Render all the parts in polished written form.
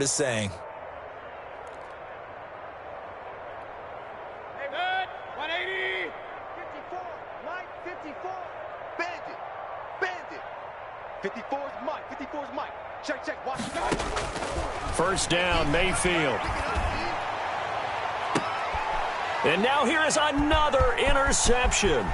is saying. Hey, good. 180. 54. Mike, 54. Bandit. Bandit. 54 is Mike. 54 is Mike. Check, check. Watch. First down, Mayfield. And now here is another interception.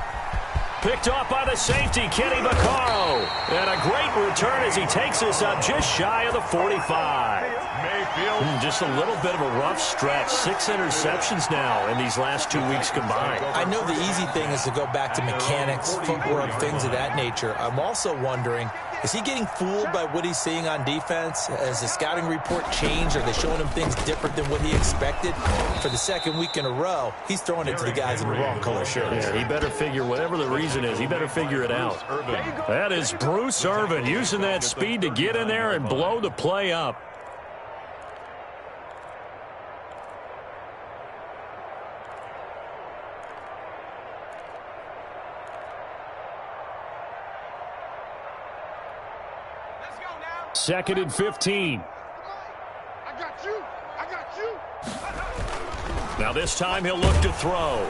Picked off by the safety, Kenny Vaccaro. And a great return as he takes us up just shy of the 45. Mayfield. Just a little bit of a rough stretch. 6 interceptions now in these last 2 weeks combined. I know the easy thing is to go back to mechanics, footwork, things of that nature. I'm also wondering, is he getting fooled by what he's seeing on defense? Has the scouting report changed? Are they showing him things different than what he expected? For the second week in a row, he's throwing it to the guys in the wrong color shirts. Yeah, he better figure, whatever the reason is, he better figure it out. That is Bruce Irvin using that speed to get in there and blow the play up. Second and 15. I got you. I got you. Now this time he'll look to throw.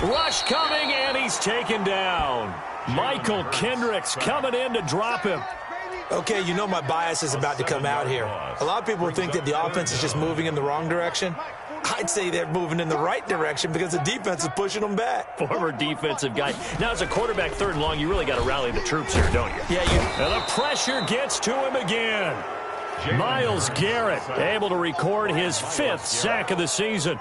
Rush coming, and he's taken down. Michael Kendricks coming in to drop him. Okay, you know my bias is about to come out here. A lot of people think that the offense is just moving in the wrong direction. I'd say they're moving in the right direction because the defense is pushing them back. Former defensive guy. Now, as a quarterback, 3rd and long, you really got to rally the troops here, don't you? Yeah, And the pressure gets to him again. Myles Garrett able to record his 5th sack of the season.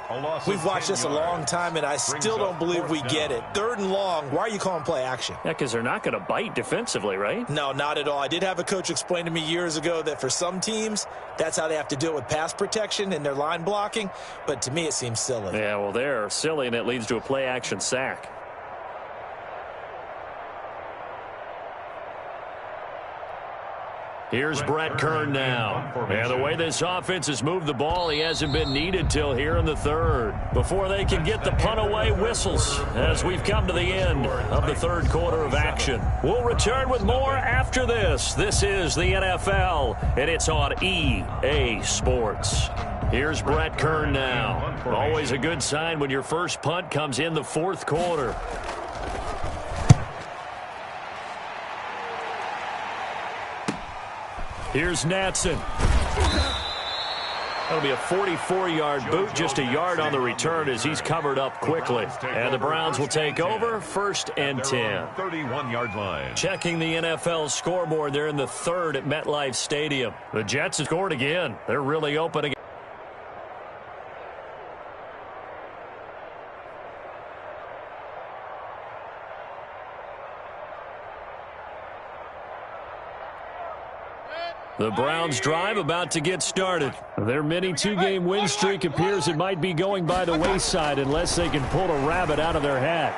We've watched this a long time, and I still don't believe we get it. 3rd and long, why are you calling play action? Yeah, because they're not going to bite defensively, right? No, not at all. I did have a coach explain to me years ago that for some teams, that's how they have to deal with pass protection and their line blocking, but to me it seems silly. Yeah, well, they're silly, and it leads to a play action sack. Here's Brett Kern now. And the way this offense has moved the ball, he hasn't been needed till here in the 3rd. Before they can get the punt away, whistles as we've come to the end of the 3rd quarter of action. We'll return with more after this. This is the NFL, and it's on EA Sports. Here's Brett Kern now. Always a good sign when your first punt comes in the 4th quarter. Here's Natson. That'll be a 44-yard boot, just a yard on the return as he's covered up quickly. And the Browns will take over, 1st and 10. 31-yard line. Checking the NFL scoreboard, they're in the 3rd at MetLife Stadium. The Jets have scored again. They're really open again. The Browns drive about to get started. Their mini 2-game win streak appears it might be going by the wayside unless they can pull a rabbit out of their hat.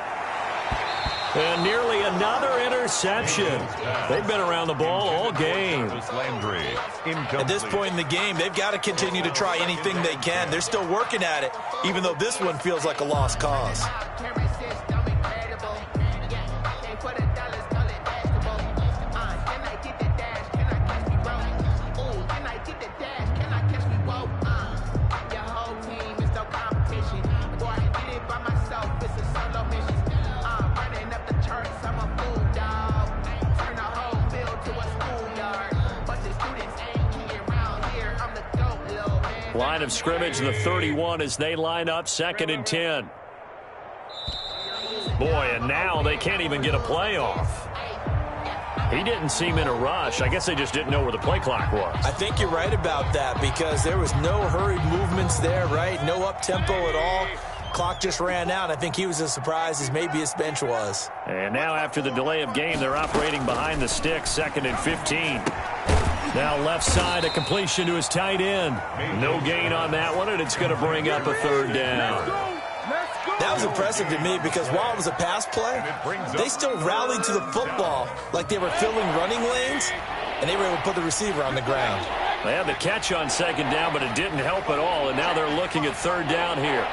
And nearly another interception. They've been around the ball all game. At this point in the game, they've got to continue to try anything they can. They're still working at it, even though this one feels like a lost cause. Line of scrimmage, the 31 as they line up, 2nd and 10. Boy, and now they can't even get a play off. He didn't seem in a rush. I guess they just didn't know where the play clock was. I think you're right about that because there was no hurried movements there, right? No up-tempo at all. Clock just ran out. I think he was as surprised as maybe his bench was. And now after the delay of game, they're operating behind the sticks, 2nd and 15. Now left side, a completion to his tight end. No gain on that one, and it's going to bring up a 3rd down. That was impressive to me because while it was a pass play, they still rallied to the football like they were filling running lanes, and they were able to put the receiver on the ground. They had the catch on 2nd down, but it didn't help at all, and now they're looking at 3rd down here.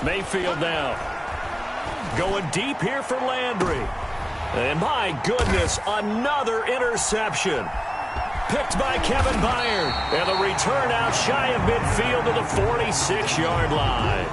Mayfield now. Going deep here for Landry. And my goodness, another interception. picked by Kevin Byard. And the return out shy of midfield to the 46-yard line.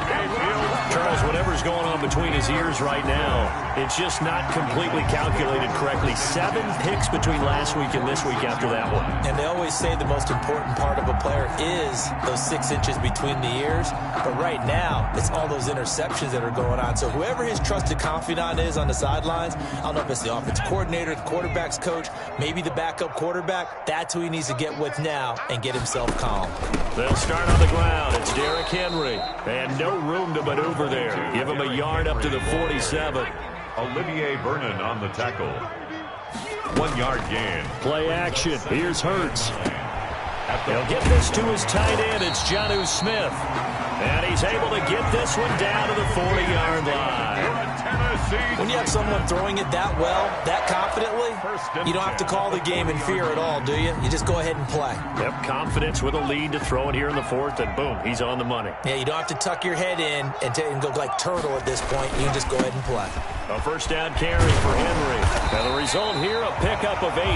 Charles, whatever's going on between his ears right now, it's just not completely calculated correctly. 7 picks between last week and this week after that one. And they always say the most important part of a player is those 6 inches between the ears. But right now, it's all those interceptions that are going on. So whoever his trusted confidant is on the sidelines, I don't know if it's the offensive coordinator, the quarterback's coach, maybe the backup quarterback, that's who he needs to get with now and get himself calm. They'll start on the ground. It's Derrick Henry. And no room to maneuver there. Give him a yard up to the 47. Olivier Vernon on the tackle. 1-yard gain. Play action. Here's Hurts. He'll get this to his tight end. It's Jonnu Smith. And he's able to get this one down to the 40-yard line. When you have someone throwing it that well, that confidently, you don't have to call the game in fear at all, do you? You just go ahead and play. Yep, confidence with a lead to throw it here in the 4th, and boom, he's on the money. Yeah, you don't have to tuck your head in and go like turtle at this point. You can just go ahead and play. A first down carry for Henry. And the result here, a pickup of 8.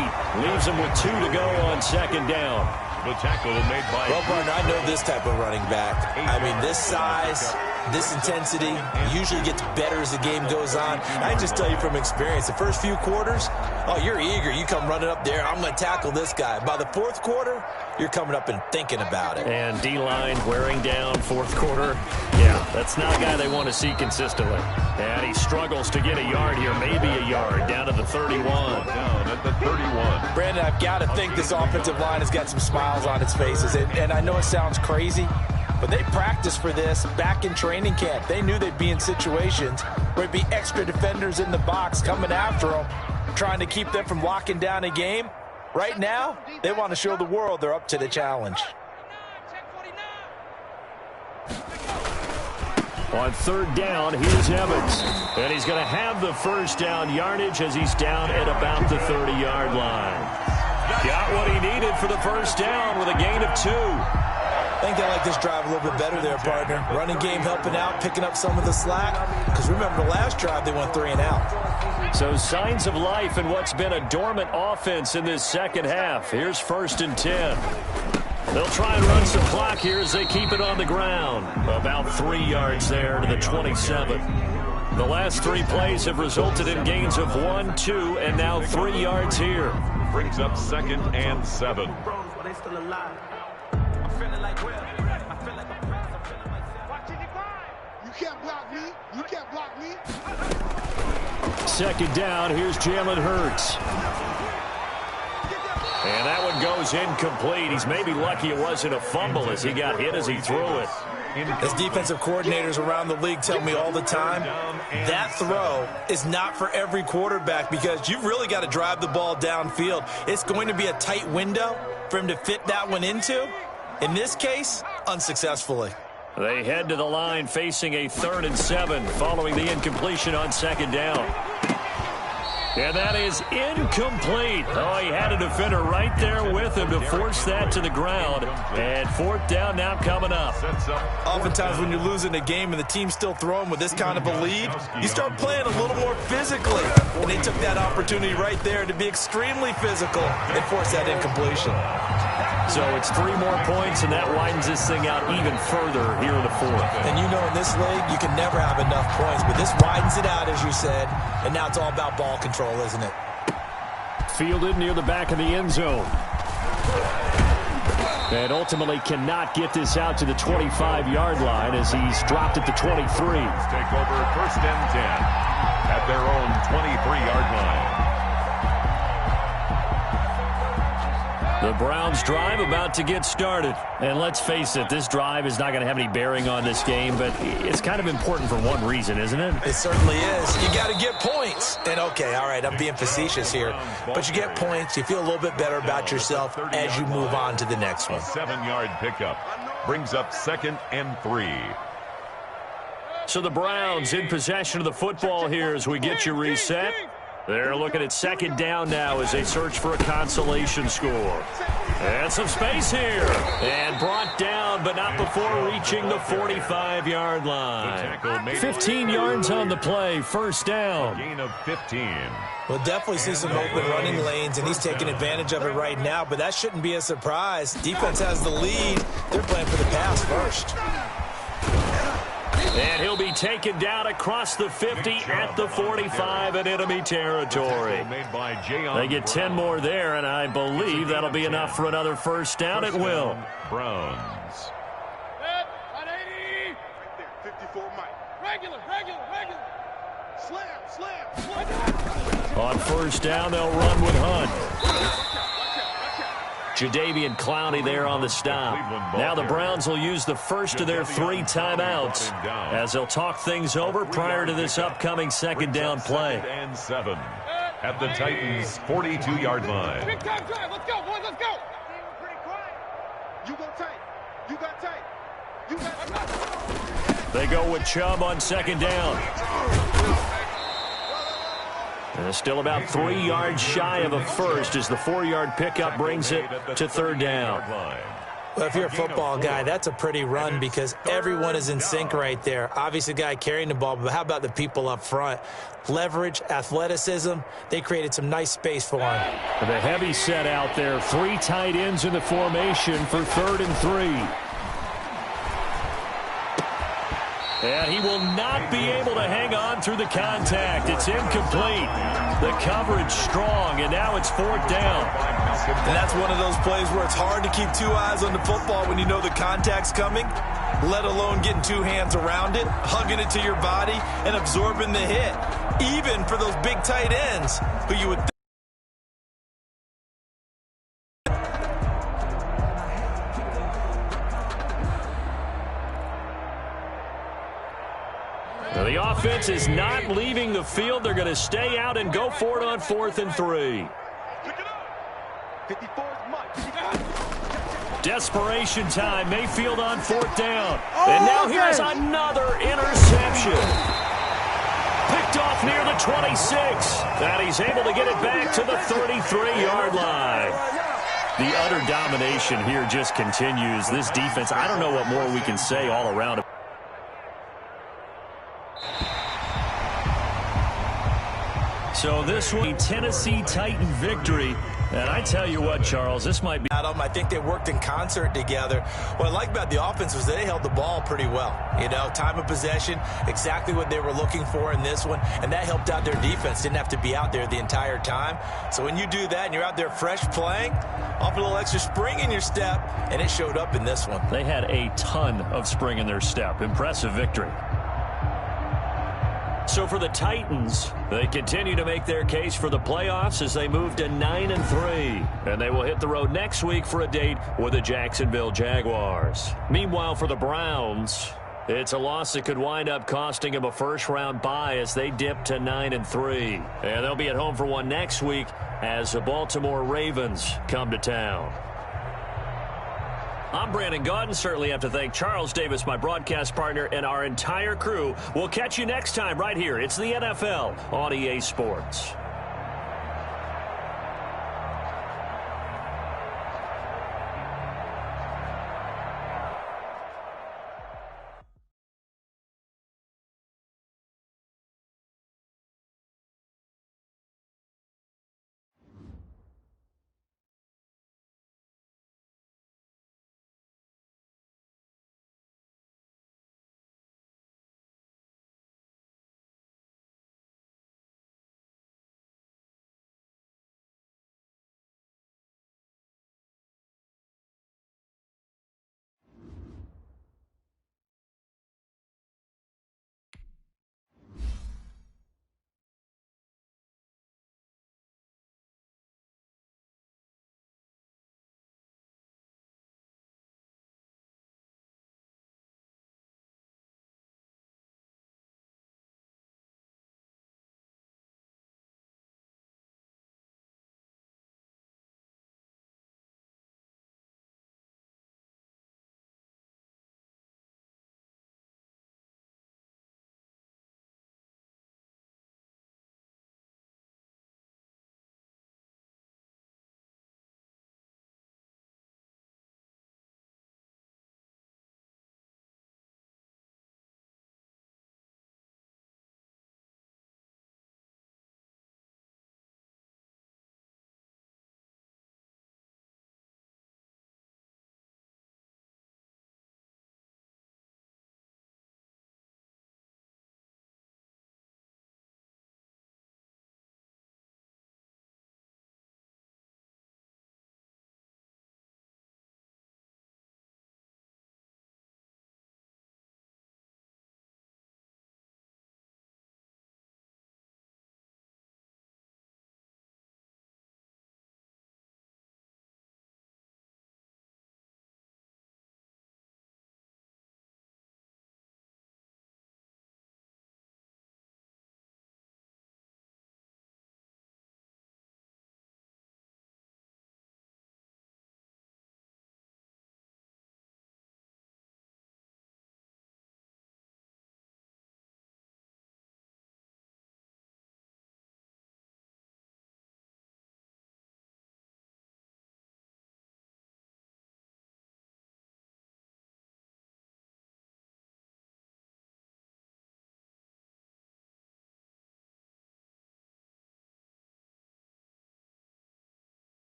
Leaves him with 2 to go on 2nd down. The tackle made by... Well, partner, I know this type of running back. I mean, this size, this intensity usually gets better as the game goes on. I can just tell you from experience, the first few quarters, oh, you're eager. You come running up there, I'm going to tackle this guy. By the 4th quarter, you're coming up and thinking about it. And D-line wearing down 4th quarter. Yeah, that's not a guy they want to see consistently. And he struggles to get a yard here, maybe a yard, down to the 31. Down at the 31. Brandon, I've got to think this offensive line has got some smiles on its faces. And I know it sounds crazy, but they practiced for this back in training camp. They knew they'd be in situations where it'd be extra defenders in the box coming after them, trying to keep them from locking down a game. Right now, they want to show the world they're up to the challenge. On 3rd down, here's Evans. And he's going to have the first down yardage as he's down at about the 30-yard line. Got what he needed for the first down with a gain of 2. I think they like this drive a little bit better there, partner. Running game helping out, picking up some of the slack. Because remember, the last drive, they went 3 and out. So signs of life in what's been a dormant offense in this second half. Here's 1st and 10. They'll try and run some clock here as they keep it on the ground. About 3 yards there to the 27. The last 3 plays have resulted in gains of 1, 2, and now 3 yards here. Brings up 2nd and 7. You can't block me. You can't block me. 2nd down. Here's Jalen Hurts. And that one goes incomplete. He's maybe lucky it wasn't a fumble as he got hit as he threw it. As defensive coordinators around the league tell me all the time, that throw is not for every quarterback because you've really got to drive the ball downfield. It's going to be a tight window for him to fit that one into. In this case, unsuccessfully. They head to the line facing a 3rd and 7 following the incompletion on 2nd down. And that is incomplete. Oh, he had a defender right there with him to force that to the ground. And 4th down now coming up. Oftentimes when you're losing a game and the team's still throwing with this kind of a lead, you start playing a little more physically. And they took that opportunity right there to be extremely physical and force that incompletion. So it's 3 more points, and that widens this thing out even further here in the 4th. And you know in this league, you can never have enough points, but this widens it out, as you said, and now it's all about ball control, isn't it? Fielded near the back of the end zone. And ultimately cannot get this out to the 25-yard line as he's dropped at the 23. Take over 1st and 10 at their own 23-yard line. The Browns drive about to get started. And let's face it, this drive is not going to have any bearing on this game, but it's kind of important for one reason, isn't it? It certainly is. You got to get points. And okay, all right, I'm being facetious here, but you get points. You feel a little bit better about yourself as you move on to the next one. 7-yard pickup brings up 2nd and 3. So the Browns in possession of the football here as we get you reset. They're looking at 2nd down now as they search for a consolation score. And some space here. And brought down, but not before reaching the 45-yard line. 15 yards on the play, first down. Gain of 15. We'll definitely see some open running lanes, and he's taking advantage of it right now, but that shouldn't be a surprise. Defense has the lead. They're playing for the pass first. And he'll be taken down across the 50 at the 45 in enemy territory. They get 10 more there, and I believe that'll be enough for another first down. It will. Browns. 180. Right there, 54 Mike. Regular. Slam. On first down, they'll run with Hunt. Jadeveon Clowney there on the stop. Now the Browns will use the first of their 3 timeouts as they'll talk things over prior to this upcoming second down play. 2nd and 7 at the Titans' 42-yard line. Big time drive. Let's go, boys. Let's go. Pretty quiet. You go tight. You got tight. You got. They go with Chubb on second down. And still about 3 yards shy of a first as the 4-yard pickup brings it to third down. Well, if you're a football guy, that's a pretty run because everyone is in sync right there. Obviously, the guy carrying the ball, but how about the people up front? Leverage, athleticism, they created some nice space for him. The heavy set out there, 3 tight ends in the formation for 3rd and 3. And he will not be able to hang on through the contact. It's incomplete. The coverage strong, and now it's 4th down. And that's one of those plays where it's hard to keep 2 eyes on the football when you know the contact's coming, let alone getting 2 hands around it, hugging it to your body, and absorbing the hit, even for those big tight ends who you would think. The offense is not leaving the field. They're going to stay out and go for it on 4th and 3. Desperation time. Mayfield on 4th down. And now here's another interception. Picked off near the 26. And he's able to get it back to the 33-yard line. The utter domination here just continues. This defense, I don't know what more we can say all around it. So this one, a Tennessee Titan victory. And I tell you what, Charles, this might be. I think they worked in concert together. What I like about the offense was they held the ball pretty well. You know, time of possession, exactly what they were looking for in this one. And that helped out their defense. Didn't have to be out there the entire time. So when you do that and you're out there fresh playing, off a little extra spring in your step, and it showed up in this one. They had a ton of spring in their step. Impressive victory. So for the Titans, they continue to make their case for the playoffs as they move to 9-3. And they will hit the road next week for a date with the Jacksonville Jaguars. Meanwhile, for the Browns, it's a loss that could wind up costing them a first-round bye as they dip to 9-3. And they'll be at home for one next week as the Baltimore Ravens come to town. I'm Brandon Gaudin. Certainly have to thank Charles Davis, my broadcast partner, and our entire crew. We'll catch you next time right here. It's the NFL on EA Sports.